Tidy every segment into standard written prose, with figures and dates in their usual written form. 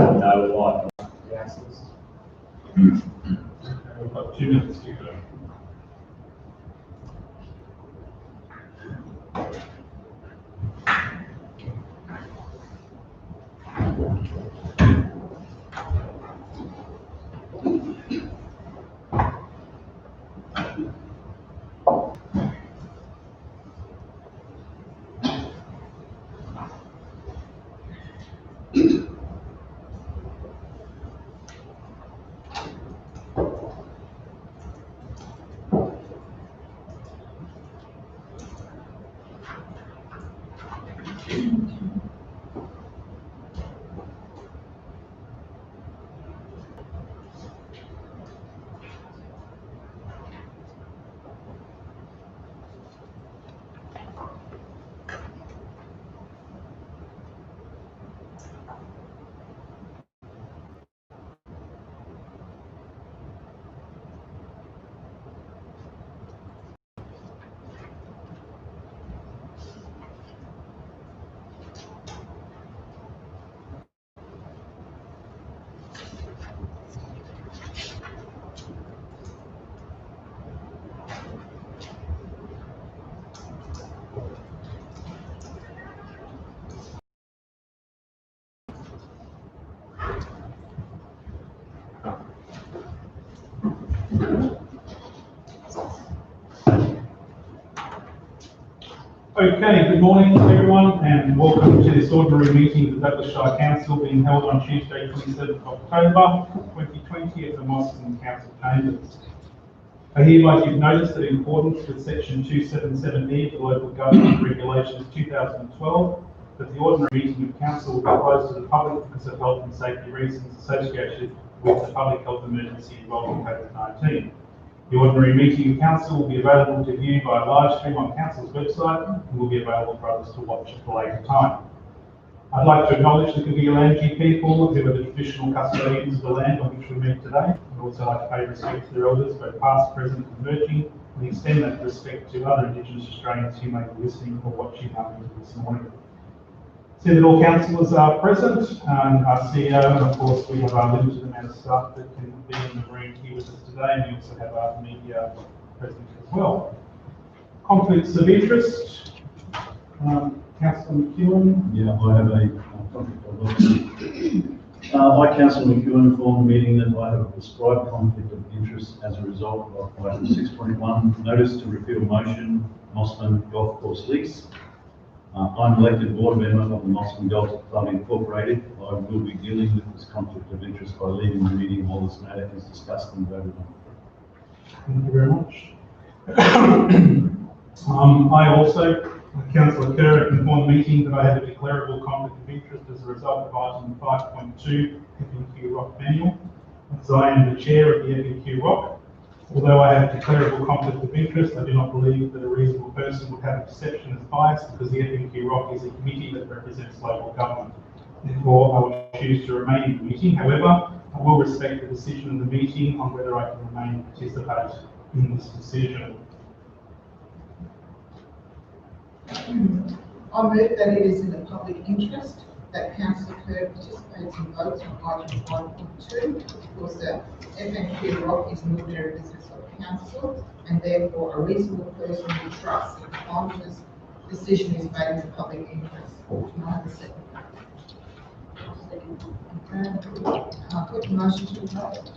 say no like councillors. We've got 2 minutes to go. Okay, good morning everyone and welcome to this ordinary meeting of the Douglas Shire Council being held on Tuesday 27th October 2020 at the Moston Council Chambers. I hereby give notice that in accordance with section 277E of the Local Government Regulations 2012 that the ordinary meeting of council will be closed to the public because of health and safety reasons associated with the public health emergency involving COVID-19. The ordinary meeting of council will be available to view by live stream on council's website and will be available for others to watch at a later time. I'd like to acknowledge the Kabigalanji people who are the traditional custodians of the land on which we meet today. I'd also like to pay respect to their elders, both past, present and emerging, and extend that respect to other Indigenous Australians who may be listening or watching our meeting this morning. See that all councillors are present, our CEO, and of course we have our limited amount of staff that can be in the room here with us today, and we also have our media present as well. Conflicts of interest, Councillor McEwen. Yeah, I have a conflict of interest. I, Councillor McEwen, informed the meeting that I have a prescribed conflict of interest as a result of item 6.1, notice to repeal motion, Mosman Golf Course lease. I'm elected board member of the Mosman Golf Club Incorporated. I will be dealing with this conflict of interest by leaving the meeting while this matter is discussed and voted on. Thank you very much. I also, Councillor Kerr, informed the meeting that I have a declarable conflict of interest as a result of item 5.2 FNQ Rock Manual, as I am the chair of the FNQ Rock. Although I have declarable conflict of interest, I do not believe that a reasonable person would have a perception as biased because the FNQ Rock is a committee that represents local government. Therefore, I will choose to remain in the meeting. However, I will respect the decision of the meeting on whether I can remain and participate in this decision. I move that it is in the public interest that Councillor Kerr participates in votes on item 5.2 because the FNQ Rock is an ordinary business of council and therefore a reasonable person who trusts that the Congress decision is made in the public interest. Can I have a second? Put the motion to the vote.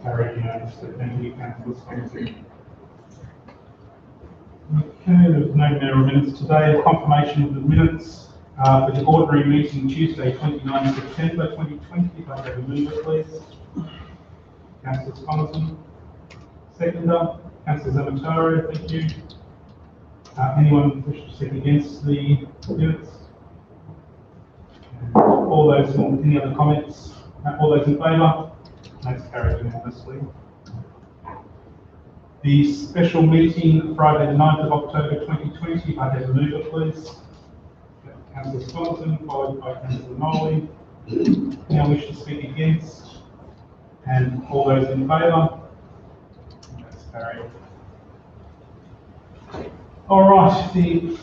Carried unanimously. Thank you, Councillor Spencer. Okay, there's no matter of minutes today. Confirmation of the minutes for the ordinary meeting Tuesday, 29 September 2020. If I have a mover, please. Councillor Sponson. Seconder. Councillor Zamataro, thank you. Anyone wish to speak against the minutes? All those, any other comments? All those in favour? That's carried unanimously. The special meeting Friday the 9th of October 2020, if I have a mover please. Councillor Swanson, followed by Councillor Nolly. Anyone wish to speak against? And all those in favour? That's carried. All right, the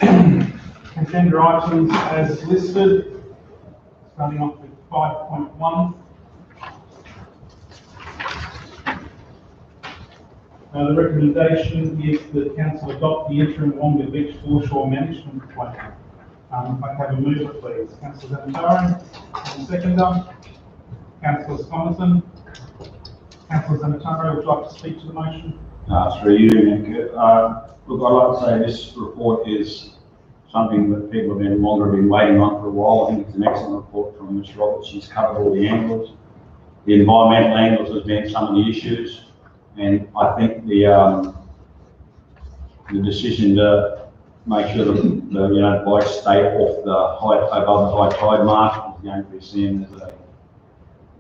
agenda items as listed, starting off with 5.1. The recommendation is that council adopt the interim Wonga Beach foreshore management plan. If I have a mover, please. Councillor Zamataran, and seconder. Councillor Thomason. Councillor Zamataran, would you like to speak to the motion? Through you, Nick. Look, I'd like to say this report is something that people have been waiting on for a while. I think it's an excellent report from Ms. Roberts. She's covered all the angles. The environmental angles has been some of the issues, and I think the decision to make sure that bikes stay off above the high tide mark is going to be seen as a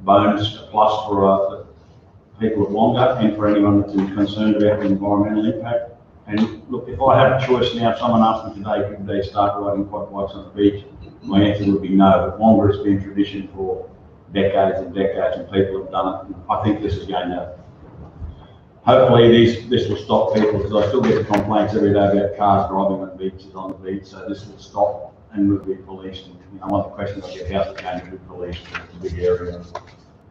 bonus, a plus for people at Wonga and for anyone that's concerned about the environmental impact. And look, if I had a choice now, if someone asked me today, could they start riding quad bikes on the beach? My answer would be no. But Wonga has been tradition for decades and decades, and people have done it. I think this is going to, hopefully this will stop people, because I still get complaints every day about cars driving on beaches on the beach. So this will stop and will be policed. And, one of the questions I get, how's it going to be policed? It's a big area.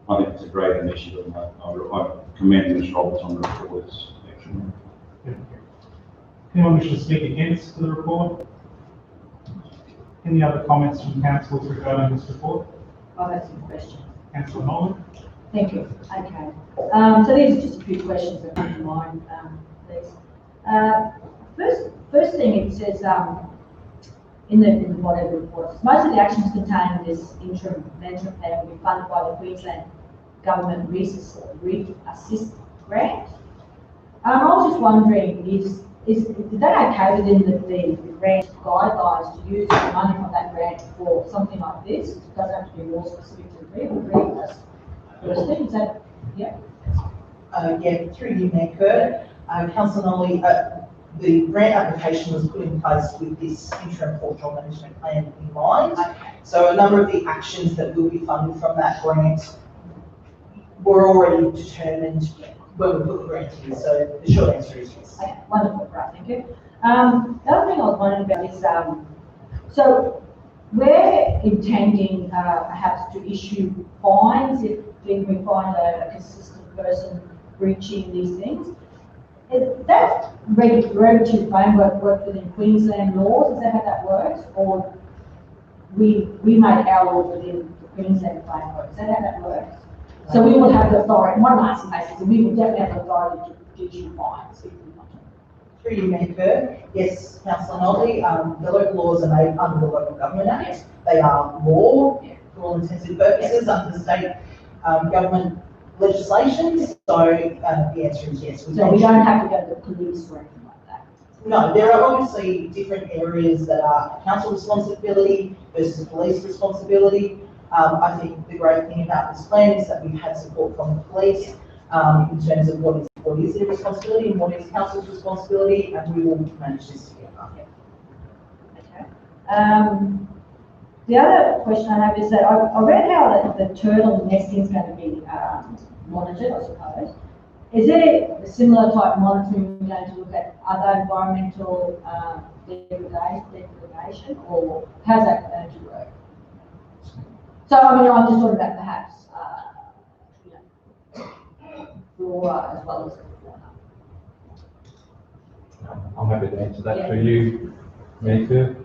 I think it's a great initiative, and I commend Ms. Roberts on the report. It's excellent. Anyone wish to speak against the report? Any other comments from council regarding this report? I've had some questions. Councillor Nolan? Thank you. Okay. So these are just a few questions that come to mind, please. First thing, it says in the whatever report, most of the actions contained in this interim management plan will be funded by the Queensland Government Reef Assist grant. I was just wondering, is that okay within the grant guidelines to use the money from that grant for something like this? It doesn't have to be more specific to the reef. That's first thing. Is that, yeah? Yeah, through you, Mayor Kerr. Councillor Nolly, the grant application was put in place with this interim foreshore management plan in mind. Okay. So a number of the actions that will be funded from that grant were already determined when we put the grant in. So the short answer is yes. Okay, wonderful, right, thank you. The other thing I was wondering about is, so we're intending perhaps to issue fines if we find a consistent person breaching these things. Is that regulatory framework work within Queensland laws? Is that how that works? Or we make our laws within the Queensland framework? Is that how that works? So we will have the authority, one asking basically, we will definitely have the authority to issue fines if we want to. Through you, Mayor Kerr. Yes, Councillor Nolly, the local laws are made under the Local Government Act. They are law for all intents and purposes under the state government legislation. So the answer is yes. So we don't have to go to the police or anything like that? No, there are obviously different areas that are council responsibility versus police responsibility. I think the great thing about this plan is that we've had support from the police in terms of what is their responsibility and what is council's responsibility, and we will manage this together. Okay. The other question I have is that I read how the turtle nesting is going to be monitored, I suppose. Is there a similar type monitoring we're going to look at other environmental degradation, or how's that going to work? So, I mean, I'm just talking about perhaps, flora as well as fauna. I'm happy to answer that Yeah. for you, Mayor.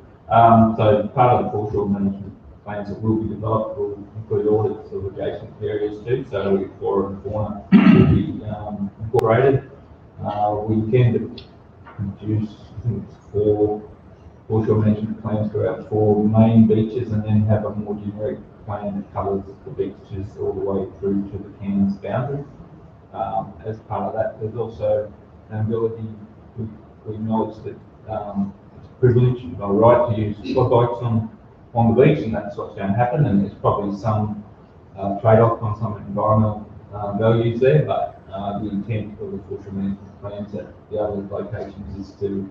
So part of the foreshore management plans that will be developed will include audits of adjacent areas too, so flora and fauna will be incorporated. We intend to produce, I think it's 4 foreshore management plans for our 4 main beaches, and then have a more generic plan that covers the beaches all the way through to the Cairns boundary. As part of that, there's also an ability, we acknowledge that it's a privilege, a right to use quad bikes on the beach, and that's what's going to happen, and there's probably some trade-off on some environmental values there, but the intent of the foreshore management plans at the other locations is to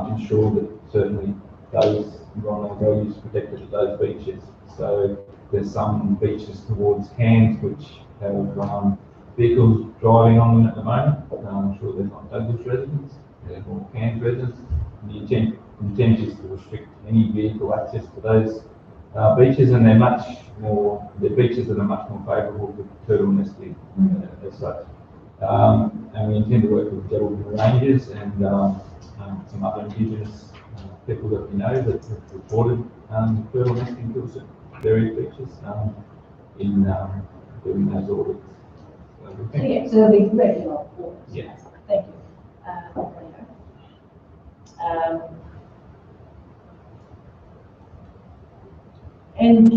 ensure that certainly those environmental values are protected at those beaches. So there's some beaches towards Cairns which have vehicles driving on them at the moment. I'm sure they're not Douglas residents, they're more Cairns residents. The intent intent is to restrict any vehicle access to those beaches, and they're beaches that are much more favourable for turtle nesting as such. And we intend to work with Geraldine Rangers and some other Indigenous people that we know that have reported turtle nesting kills at various beaches in doing those audits. So, yeah, so there'll be regular audits. Yes. Thank you. And,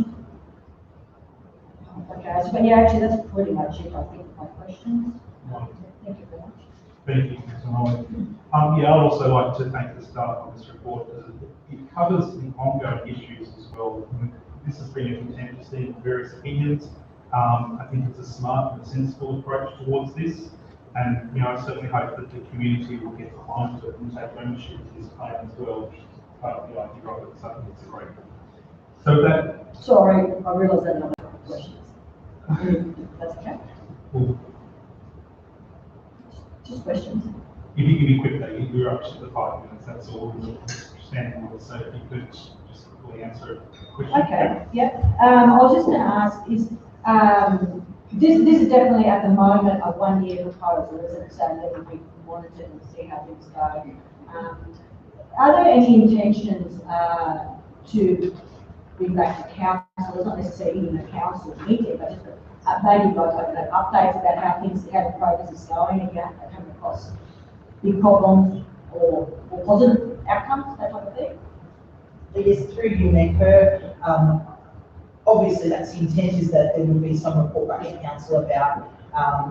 okay, so, yeah, actually, that's pretty much it, I think, my questions. Thank you very much. Thank you, Councillor Molly. Yeah, I'd also like to thank the staff on this report. It covers the ongoing issues as well. This has been a contentious thing for various opinions. I think it's a smart and sensible approach towards this. And, you know, I certainly hope that the community will get behind it and take ownership of this plan as well, which is part of the idea of it. So I think it's a great one. So that, Sorry, I realise that I'm not questions. That's okay. Just questions. if you can be quick, though, you're up to the 5 minutes, that's all. Standing order, so if you could just quickly answer a question. Okay, yeah. I was just going to ask, is this is definitely at the moment a 1-year proposal, isn't it? So that we monitor and see how things go. Are there any intentions to bring back to council? It's not necessarily in the council meeting, but just maybe like an update about how the progress is going, if you have come across big problems or positive outcomes, that type of thing. Yes, through you, Mayor, obviously that's the intent, is that there will be some report back to council about,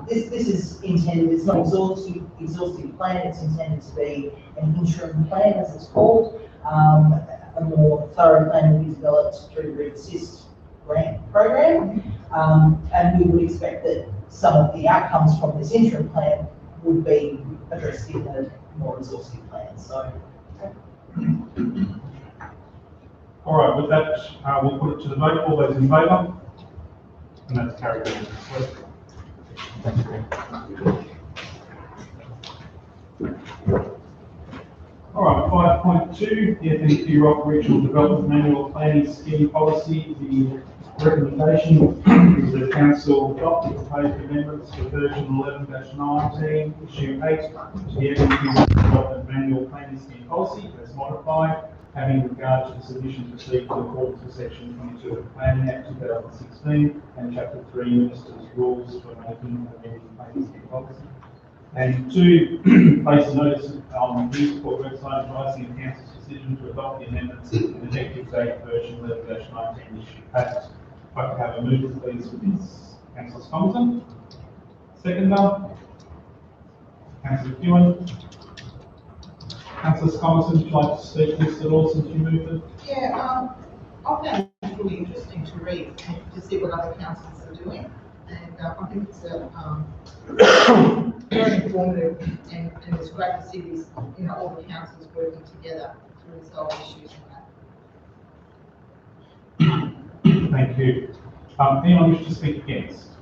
this is intended, it's not exhaustive plan, it's intended to be an interim plan, as it's called. A more thorough plan will be developed through the Read Assist grant program, and we would expect that some of the outcomes from this interim plan would be addressed in a more exhaustive plan, so. All right, with that, we'll put it to the vote. All those in favour? And that's carried unanimously. All right, 5.2, the FNQ Rock Regional Development Manual Planning Scheme Policy. The recommendation is that council adopt the proposed amendments to version 11-19, issue 8 to the FNQ Development Manual Planning Scheme Policy as modified, having regard to the submissions received in accordance with section 22 of the Planning Act 2016 and chapter 3 Minister's Rules for making amending planning scheme policy. And 2, place a notice on the News Report website advising the council's decision to adopt the amendments in effective date version 11-19 issue 8. If I could have a mover, please, for this. Councillor Scomerton. Seconder. Councillor Ewan. Councillor Scomerton, would you like to speak to this at all since you moved it? Yeah, I found it really interesting to read and to see what other councils are doing. And I think it's very informative, and it's great to see this, you know, all the councils working together to resolve issues in that. Thank you. Anyone wish to speak against?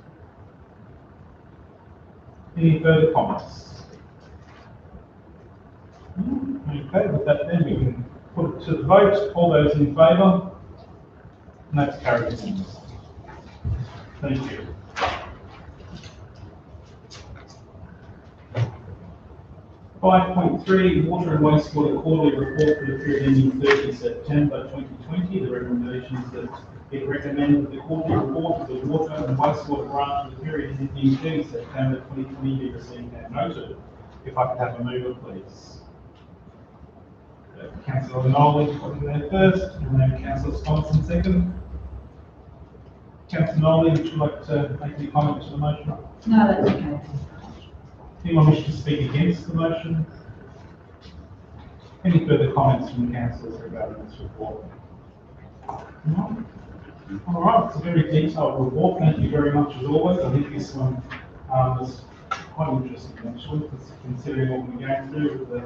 Any further comments? Okay, with that then we can put it to the vote. All those in favour? And that's carried unanimously. Thank you. Five point 3, Water and Wastewater Quarterly Report for the period ending 30 September 2020. The recommendation is that it recommends that the quarterly report of the Water and Wastewater Branch for the period ending 30 September 2020 be received and noted. If I could have a mover, please. Councillor Nolan put in there first, and then Councillor Scomerton second. Councillor Nolan, would you like to make any comment to the motion? No, that's okay. Anyone wish to speak against the motion? Any further comments from the councillors regarding this report? No? All right, it's a very detailed report. Thank you very much as always. I think this one was quite interesting actually, considering what we're going through with the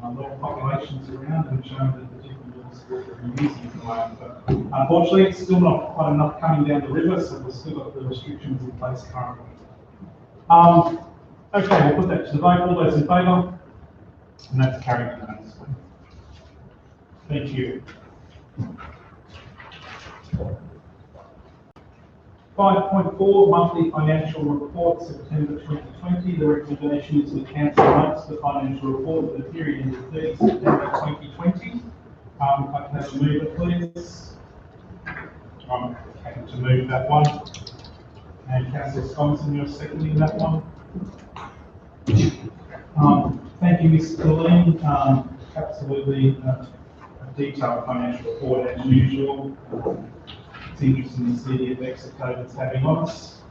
lot of populations around and showing that the different rules that we're using at the moment. But unfortunately, it's still not quite enough coming down the river, so we've still got the restrictions in place currently. Okay, we'll put that to the vote. All those in favour? And that's carried unanimously. Thank you. 5.4 monthly financial report, September 2020. The recommendation is the council notes the financial report for the period ended 30 September 2020. If I can have a mover, please. I'm happy to move that one. And Councillor Thompson, you're seconding that one. Thank you, Ms. Colleen. Absolutely a detailed financial report as usual. It's interesting to see the effects that COVID's having on us.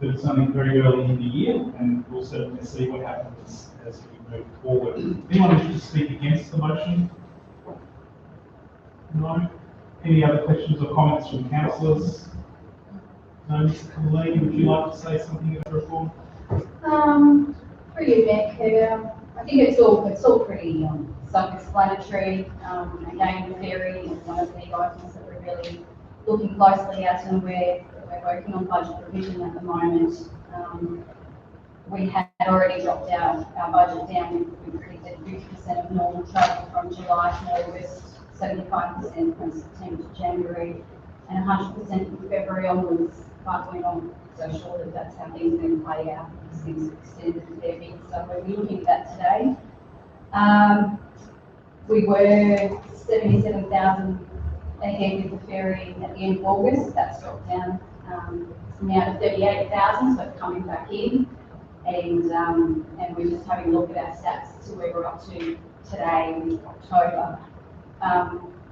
But it's only very early in the year, and we'll certainly see what happens as we move forward. Anyone wish to speak against the motion? No? Any other questions or comments from councillors? No, Mr. Colleen, would you like to say something about the report? For you, Nick, I think it's all pretty self-explanatory. Again, the ferry is one of the items that we're really looking closely at, and we're working on budget revision at the moment. We had already dropped our budget down. We predicted 50% of normal travel from July to August, 75% from September to January, and 100% from February onwards. But we're not so sure that that's how things are going to play out, because things are extended a fair bit. So we'll be looking at that today. We were 77,000 ahead with the ferry at the end of August. That's dropped down now to 38,000, so it's coming back in. And we're just having a look at our stats to where we're up to today with October.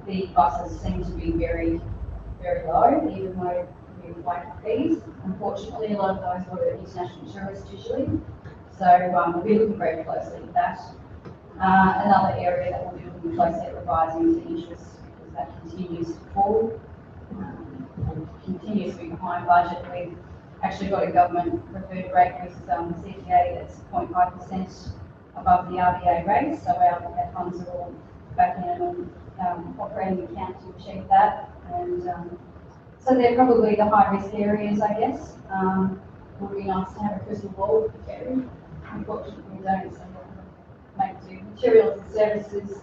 The buses seem to be very, very low, even though we waive fees. Unfortunately, a lot of those were international tourists usually. So we'll be looking very closely at that. Another area that we'll be looking closely at revising is the interest, because that continues to fall. Continues to be behind budget. We've actually got a government preferred rate with CPA that's 0.5% above the RBA rate, so our funds are all back in an operating account to achieve that. And so they're probably the high-risk areas, I guess. It would be nice to have a crystal ball with the ferry. Unfortunately, we don't, so we'll make do. Materials and services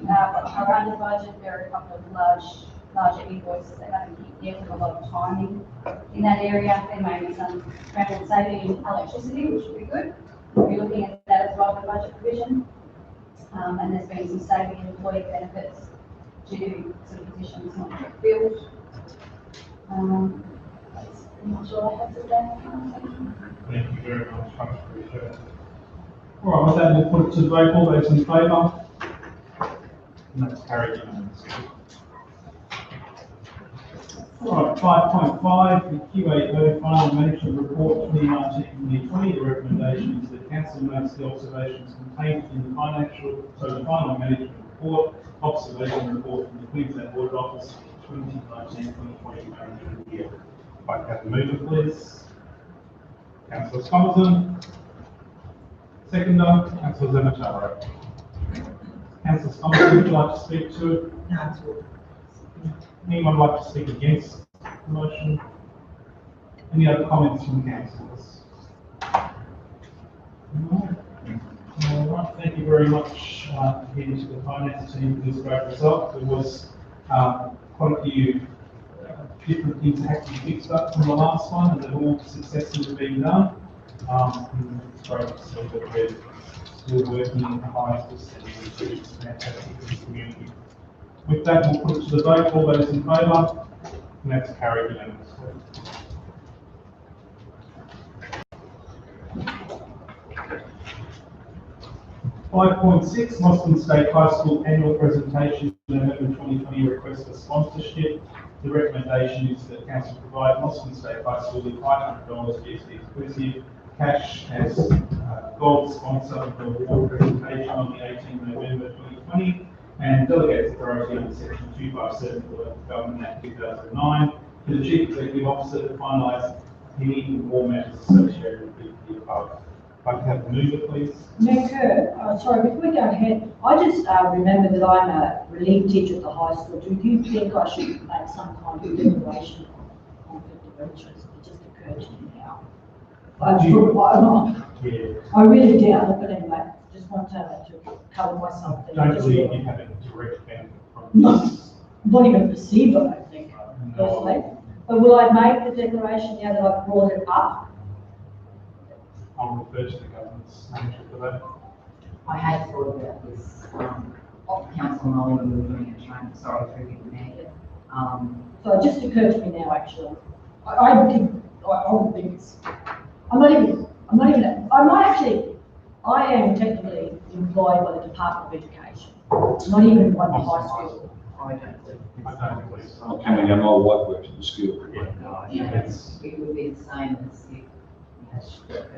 are under budget. There are a couple of larger invoices that haven't hit yet, and a lot of timing in that area. There may be some rapid saving in electricity, which would be good. We'll be looking at that as well in the budget provision. And there's been some saving in employee benefits due to some positions not yet filled. That's pretty much all I have to say. Thank you very much. Much appreciated. All right, with that, we'll put it to the vote. All those in favour? And that's carried unanimously. All right, 5.5, the QAO Final Management Report 2019-2020. The recommendation is that council notes the observations contained in the Final Management Report, Observation Report from the Queensland Audit Office 2019-2020 financial year. If I can have the mover, please. Councillor Thompson. Seconder, Councillor Zamataro. Councillor Thompson, would you like to speak to it? No. Anyone like to speak against the motion? Any other comments from councillors? No? All right, thank you very much again to the finance team for this great result. There was quite a few different things that had to be fixed up from the last one, and they've all successfully been done. It's great to see that we're still working in the highest percentage, which is fantastic for the community. With that, we'll put it to the vote. All those in favour? And that's carried unanimously. .6 Mosman State High School Annual Presentation, November 2020 request for sponsorship. The recommendation is that council provide Mosman State High School with $500 GST exclusive cash as gold sponsor of the award presentation on the 18th November 2020. And delegates authority under section 257 of the Government Act 2009 to the Chief Executive Officer to finalise any and all matters associated with the above. If I can have the mover, please. Nick, sorry, before we go ahead, I just remember that I'm a relief teacher at the high school. Do you think I should make some kind of declaration of conflict of interest? It just occurred to me now. I really doubt it, but anyway, just want to cover myself. there. Don't Just believe really- you have a direct benefit from Not, this. not even perceived, I don't think, No. personally. But will I make the declaration now that I've brought it up? I'll refer to the government's manager for that. I had thought about this, Council Molly, when we were doing a training, sorry, through you, Mayor. So it just occurred to me now, actually. I would think it's, I might actually, I am technically employed by the Department of Education, not even by the high school. I don't believe. I don't believe so. I'm coming in, my wife works at the school. Yeah. No, Yeah. it's, it would be the same as if you had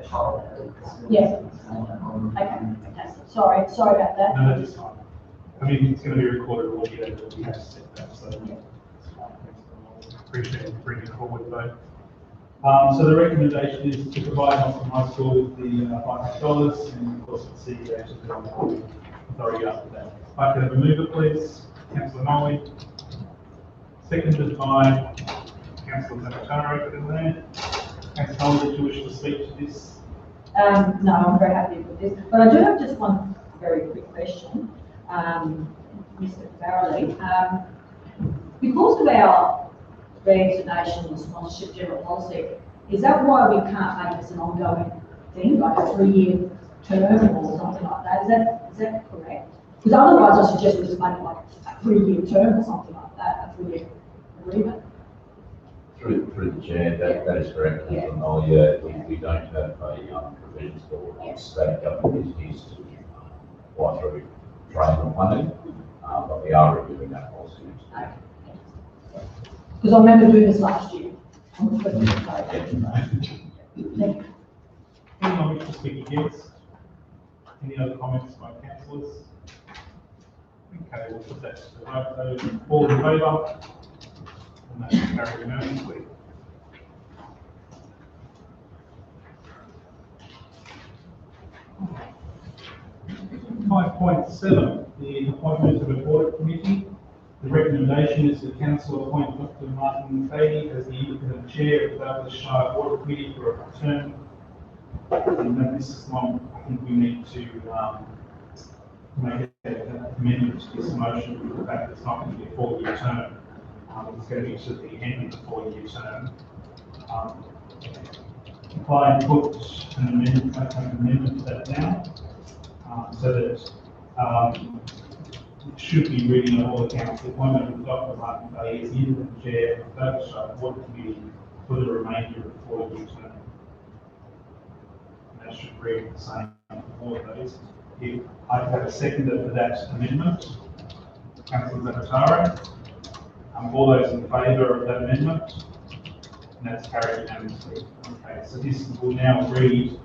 a child at the school. Yeah. Okay, fantastic. Sorry about that. No, that's fine. I mean, it's going to be recorded audio, but we have to set that, so. Appreciate you bringing it forward, though. So the recommendation is to provide Austin High School with the $500 and of course the CEO to the authority after that. If I could have a mover, please. Councillor Nolly. Seconded by Councillor Zamataro, in there. Councillor Nolly, did you wish to speak to this? No, I'm very happy with this, but I do have just one very quick question. Mr. Farrelly, because of our resignation and sponsorship general policy, is that why we can't make this an ongoing thing, like a 3-year term or something like that? Is that correct? Because otherwise I suggest we just make it like a 3-year term or something like that, a 3-year agreement. Through the chair, that is correct, Yeah. Councillor Nolly. We don't have a provisions for state government entities to apply through training and funding, but we are reviewing that policy. Okay. Because I remember doing this last year. I was putting it in place. Thank you. Anyone wish to speak against? Any other comments by councillors? Okay, we'll put that to the vote. Those all in favour? And that's carried unanimously. 5.7, the appointment of an audit committee. The recommendation is the council appoint Dr. Martin Fahey as the independent chair of the Douglas Shire Audit Committee for a term. And that this is one, I think we need to make an amendment to this motion with the fact that it's not going to be a 4-year term. It's going to be to the end of the 4-year term. If I put an amendment to that now, so that it should be reading on all accounts, the appointment of Dr. Martin Fahey as the independent chair of the Douglas Shire Audit Committee for the remainder of the 4-year term. And that should read the same for all of those. If I could have a seconder for that amendment, Councillor Zamataro. All those in favour of that amendment? And that's carried unanimously. Okay, so this will now read,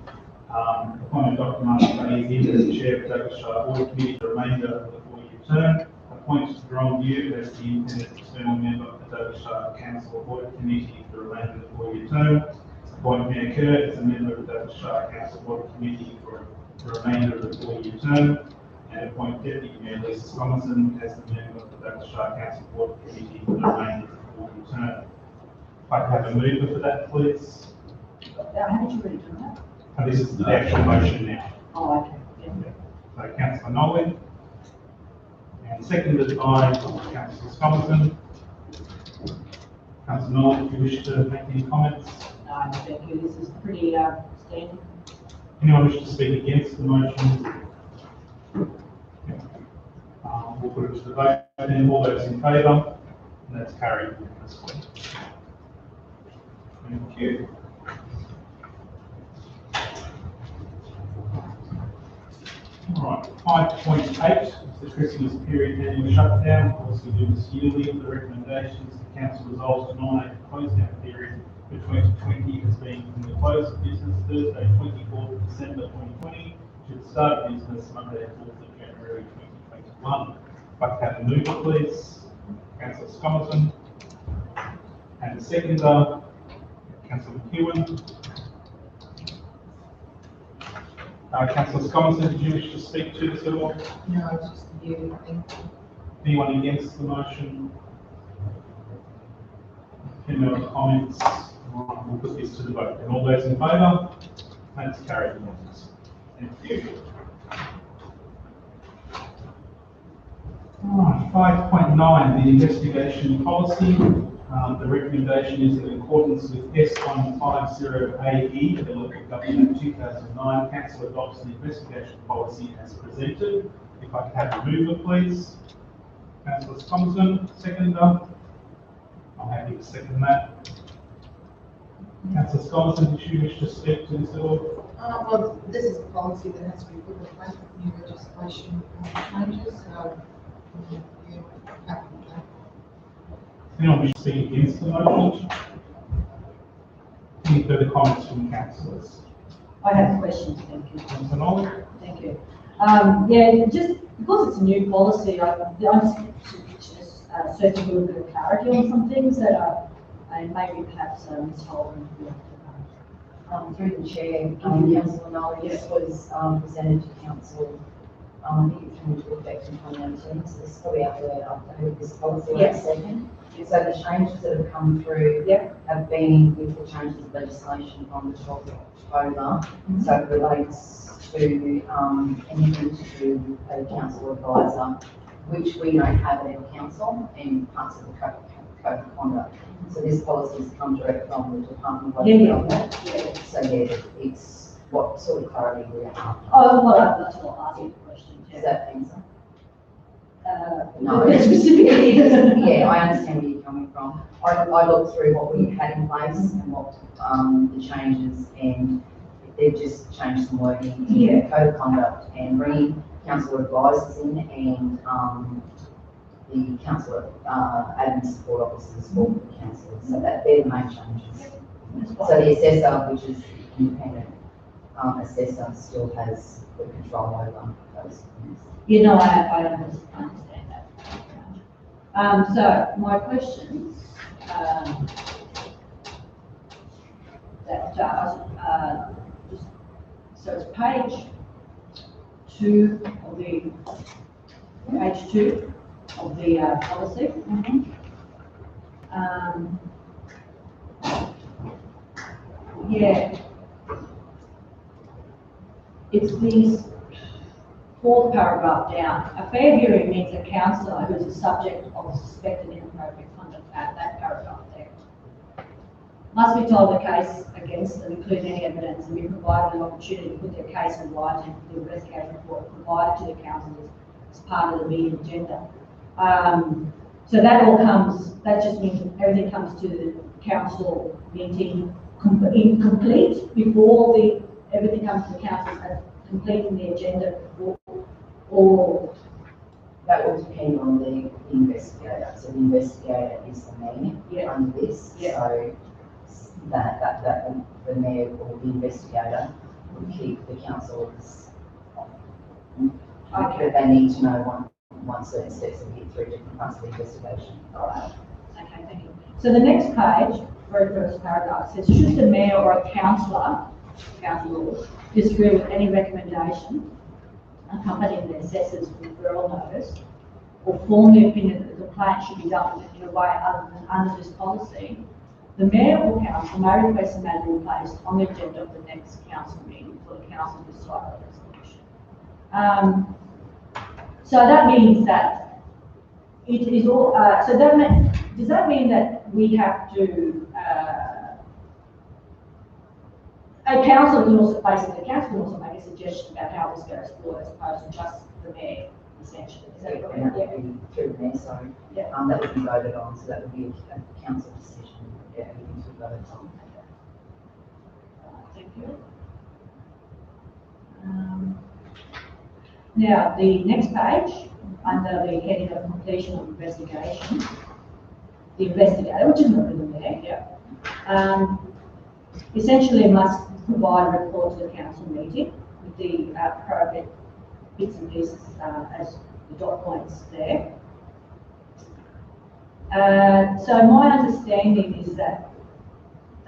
appointment Dr. Martin Fahey as the chair of the Douglas Shire Audit Committee for the remainder of the 4-year term. Appoint Jerome View as the independent external member of the Douglas Shire Council Audit Committee for the remainder of the 4-year term. Appoint Mayor Kerr as a member of the Douglas Shire Council Audit Committee for the remainder of the 4-year term. And appoint Deputy Mayor Lisa Scomerson as the member of the Douglas Shire Council Audit Committee for the remainder of the 4-year term. If I could have a mover for that, please. How did you read it that? And this is the actual motion now. Oh, okay. Yeah. So Councillor Nolly. And seconded by Councillor Scomerson. Councillor Nolly, if you wish to make any comments. No, thank you. This is pretty standard. Anyone wish to speak against the motion? We'll put it to the vote. Then all those in favour, and that's carried unanimously. Thank you. All right, 5.8 is the Christmas period annual shutdown. Of course, we do this yearly. The recommendations, the council resolves to nominate the close down period for 2020 as being from the close of business Thursday, 24th of December 2020 to the start of business Monday, 4th of January 2021. If I can have a mover, please. Councillor Scomerson. And the seconder, Councillor McEwen. Councillor Scomerson, did you wish to speak to this at all? No, it's just you, I think. Anyone against the motion? Any other comments? We'll put this to the vote. And all those in favour? That's carried unanimously. Thank you. 5.9, the investigation policy. The recommendation is in accordance with S150AE of the Local Government Act 2009, Council adopts the investigation policy as presented. If I could have a mover, please. Councillor Thompson, seconder. I'm happy to second that. Councillor Scholarson, do you wish to speak to this at all? Well, this is a policy that has to be put in place with new legislation changes, so, yeah, happy with that. Anyone wish to speak against the motion? Any further comments from councillors? I have questions, thank you. Councillor Nolan? Thank you. Yeah, just because it's a new policy, I'm just searching for a bit of clarity on some things that I maybe perhaps mistold. Through the chair, Councillor Nolan, this was presented to council, I think it came into effect in 2018, so this is probably after updated this policy last second. So the changes that have come through have been with the changes of legislation from the 12th of October. So it relates to anything to do with a council advisor, which we don't have at our council, and parts of the code of conduct. So this policy has come direct from the Department of Local Government. So yeah, it's what sort of clarity we have. Oh, well, that's what I'll ask you the question. Does that answer? No, specifically. Yeah, I understand where you're coming from. I looked through what we had in place and what the changes, and they've just changed some wording in the code of conduct and bringing council advisors in and the council admin support officers for the council. So that they're the main changes. So the assessor, which is independent assessor, still has the control over those things. You know, I understand that. So my questions, so it's page 2 of the policy. Yeah, it's the 4th paragraph down. A fair hearing means a councillor who is the subject of suspected inappropriate conduct, that paragraph there, must be told the case against them, including any evidence, and be provided an opportunity to put their case in writing. The investigation report provided to the council as part of the meeting agenda. So that all comes, that just means everything comes to the council meeting incomplete before everything comes to the council as completing the agenda before, or that will depend on the investigator. So the investigator is the mayor under this. So that the mayor or the investigator will keep the councillors. Okay. But they need to know once certain steps have hit through different parts of the investigation. All right. Okay, thank you. So the next page, very first paragraph, says, should the mayor or a councillor disagree with any recommendation accompanying the assessor's referral notice, or form the opinion that the complaint should be dealt with in a way other than under this policy, the mayor or council may request a matter be placed on the agenda of the next council meeting for the council to decide on resolution. So that means that it is all. So does that mean that we have to? A council can also basically make a suggestion about how this goes forward, as opposed to just the mayor, essentially. Is that correct? And that would be through the mayor, so that would be voted on. So that would be a council decision. Yeah, everything's voted on. Thank you. Now, the next page, under the heading of completion of investigation, the investigator, which is not really there, essentially must provide a report to the council meeting with the appropriate bits and pieces as the dot points there. So my understanding is that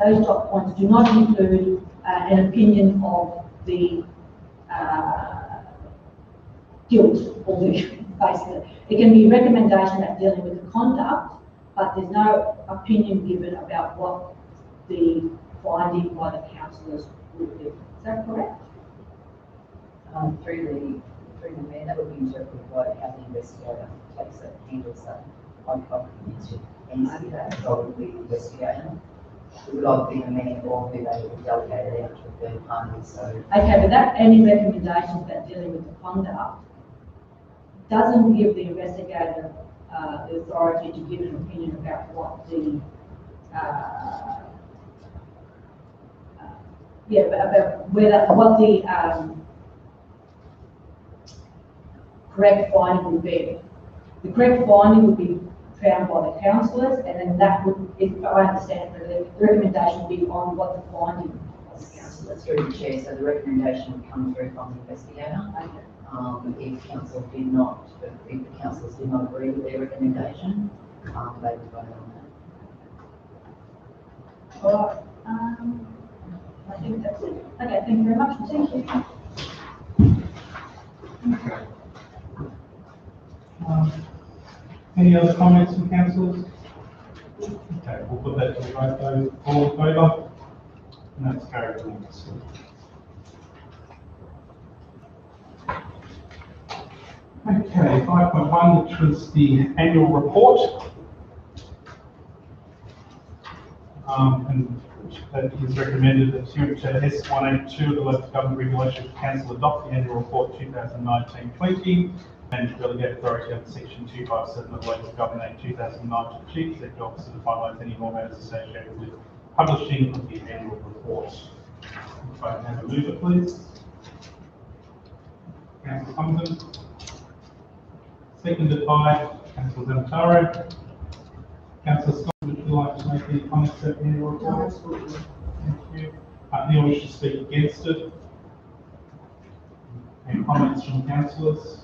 those dot points do not include an opinion of the guilt or the basically. It can be a recommendation about dealing with the conduct, but there's no opinion given about what the finding by the councillors would be. Is that correct? Through through the mayor, that would be interpreted by the county investigator, takes that, handles that. I'm confident to answer that, probably the investigator. It would either be the mayor or who they would delegate it out to a third party, so. Okay, but that, any recommendations about dealing with the funder doesn't give the investigator, the authority to give an opinion about what the, about whether, what the, correct finding would be. The correct finding would be found by the councillors, and then that would, if I understand correctly, the recommendation would be on what the finding was. Councillor, through the chair, so the recommendation would come through from the investigator. If council did not, if the councillors did not agree with their recommendation, they would vote on that. All right, I think that's it. Okay, thank you very much. Thank you. Any other comments from councillors? Okay, we'll put that to the vote, those all in favour? And that's carried unanimously. Okay, 5.1, which was the annual report. And that is recommended that pursuant to S182 of the Local Government Regulations, Council adopt the annual report 2019-20 and delegate authority under section 257 of the Local Government Act 2009 to the Chief Executive Officer to finalise any more matters associated with publishing of the annual report. If I can have a mover, please. Councillor Compton. Seconded by Councillor Zamtaro. Councillor Scott, would you like to make any comments about the annual report? No, absolutely. Thank you. Anyone wish to speak against it? Any comments from councillors?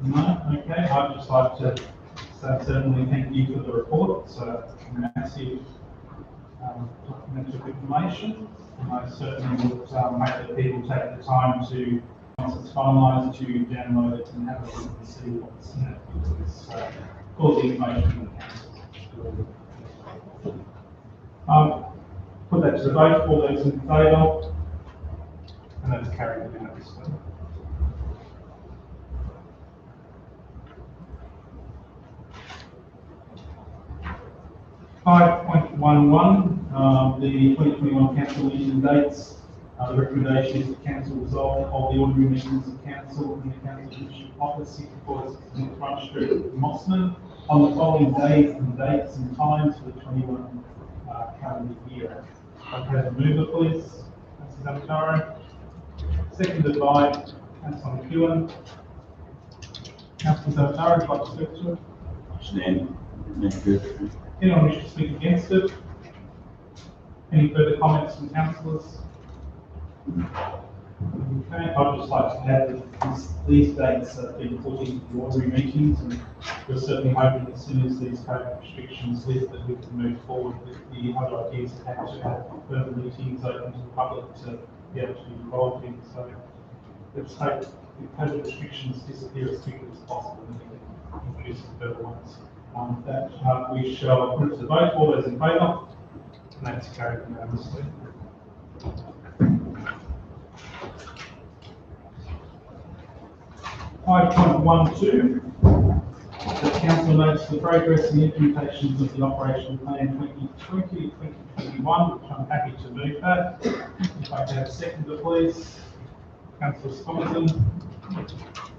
No? Okay, I'd just like to say certainly thank you for the report. It's a massive document of information. And I certainly would hope that people take the time to, once it's finalised, to download it and have a look and see what's in it. Because all the information in the council. Put that to the vote. All those in favour? And that's carried unanimously. The 2021 council meeting dates. The recommendation is the council resolve of the ordinary meetings of council in the council division office 64 Front Street, Mossman, on the following days and dates and times for the 21 calendar year. I'll have a mover, please. Councillor Zamtaro. Seconded by Councillor McEwen. Councillor Zamtaro, would you like to speak to it? Stand. Next good. Anyone wish to speak against it? Any further comments from councillors? Okay, I'd just like to add that these dates have been put into the ordinary meetings, and we're certainly hoping as soon as these COVID restrictions lift that we can move forward with the other ideas of how to have further meetings open to the public to be able to be involved in. So let's hope the COVID restrictions disappear as quickly as possible and we can introduce some further ones. We shall put it to the vote. All those in favour? And that's carried unanimously. .12, the council notes the progress and implementations of the Operation Plan 2020-2021, which I'm happy to move that. If I can have a seconder, please. Councillor Stockton.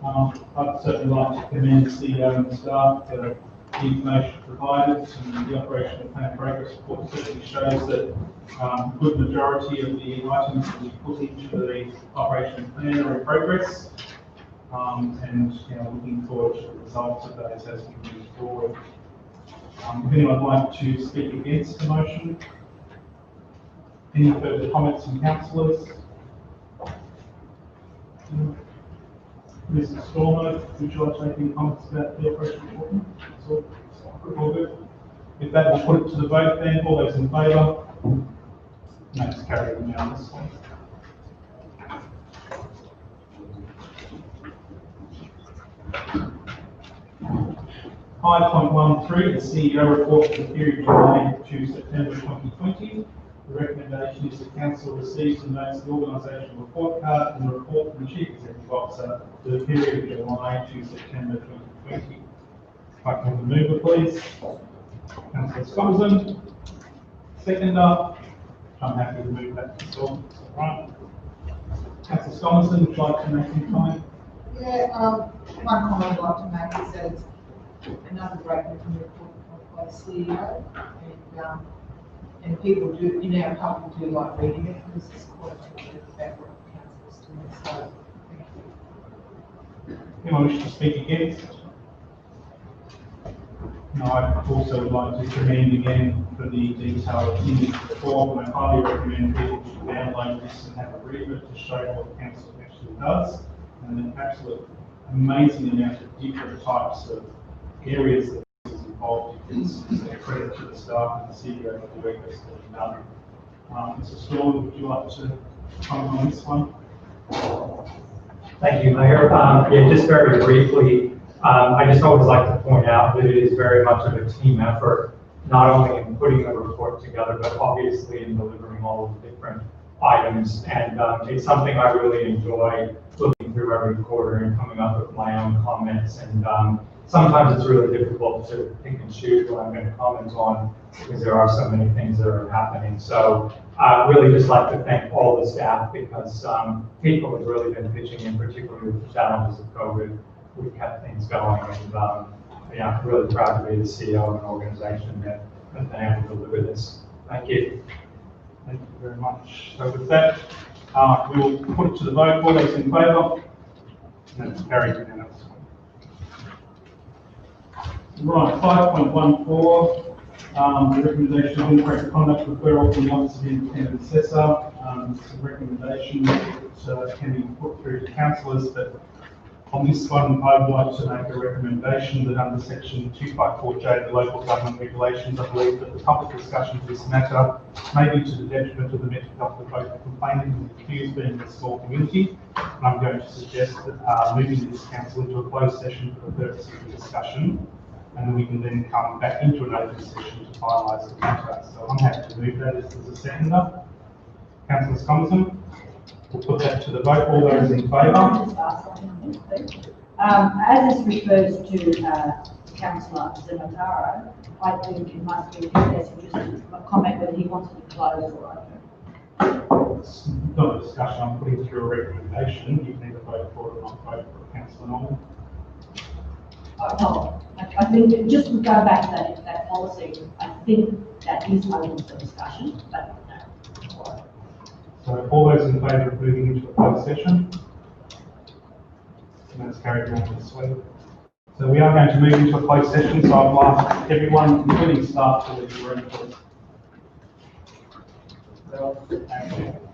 I'd certainly like to commend the CEO and staff for the information provided, and the operational plan progress report certainly shows that a good majority of the items that we put into the operational plan are in progress. And looking forward to the results of those as we move forward. Would anyone like to speak against the motion? Any further comments from councillors? Mr. Stormer, would you like to make any comments about the operation report? All good. With that, we'll put it to the vote then. All those in favour? That's carried unanimously. .13, the CEO report for the period July to September 2020. The recommendation is the council receives and notes the organisational report card and the report from the Chief Executive Officer for the period of July to September 2020. If I can have a mover, please. Councillor Scommison. Seconder. I'm happy to move that to Storm. Right. Councillor Scommison, would you like to make any comment? Yeah, one comment I'd like to make is that it's another great written report by the CEO, and people do, in our public do like reading it, because it's quite a about what the council is doing, so, thank you. Anyone wish to speak against? No, I also would like to commend again for the detailed in this report, and I highly recommend people to download this and have a read of it to show what the council actually does, and an absolute amazing amount of different types of areas that is involved. It's a credit to the staff and the CEO for the work that's been done. Mr. Storm, would you like to comment on this one? Thank you, Mayor. Yeah, just very briefly, I just always like to point out that it is very much of a team effort, not only in putting the report together, but obviously in delivering all of the different items. And it's something I really enjoy looking through every quarter and coming up with my own comments. And sometimes it's really difficult to pick and choose what I'm going to comment on because there are so many things that are happening. So I really just like to thank all the staff because people have really been pitching in, particularly with the challenges of COVID. We've kept things going, and yeah, I'm really proud to be the CEO of an organization that has been able to deliver this. Thank you. Thank you very much. So with that, we will put it to the vote. All those in favour? And it's carried unanimously. Right, 5.14, the recommendation of incorrect conduct referral from the Office of Independent Assessor. Some recommendations that can be put through to councillors, but on this one, I would like to make a recommendation that under section 254J of the local government regulations, I believe that the public discussion of this matter may be to the detriment of the mental health of both the complainant and the accused being a small community. And I'm going to suggest that moving this council into a closed session for the purpose of the discussion, and then we can then come back into an open session to finalise the matter. So I'm happy to move that as a seconder. Councillor Scommison. We'll put that to the vote. All those in favour? Just ask something, please. As this refers to Councillor Zimitaro, I think it must be in his best interest to comment whether he wants to close or open. It's not a discussion. I'm putting through a recommendation. You can either vote for it or not vote for it, Councillor Norman. No, I think that just to go back to that policy, I think that is open for discussion, but no. So all those in favour of moving into a closed session? And that's carried unanimously. So we are going to move into a closed session, so I'd like everyone, including staff, to leave the room, please. Thank you.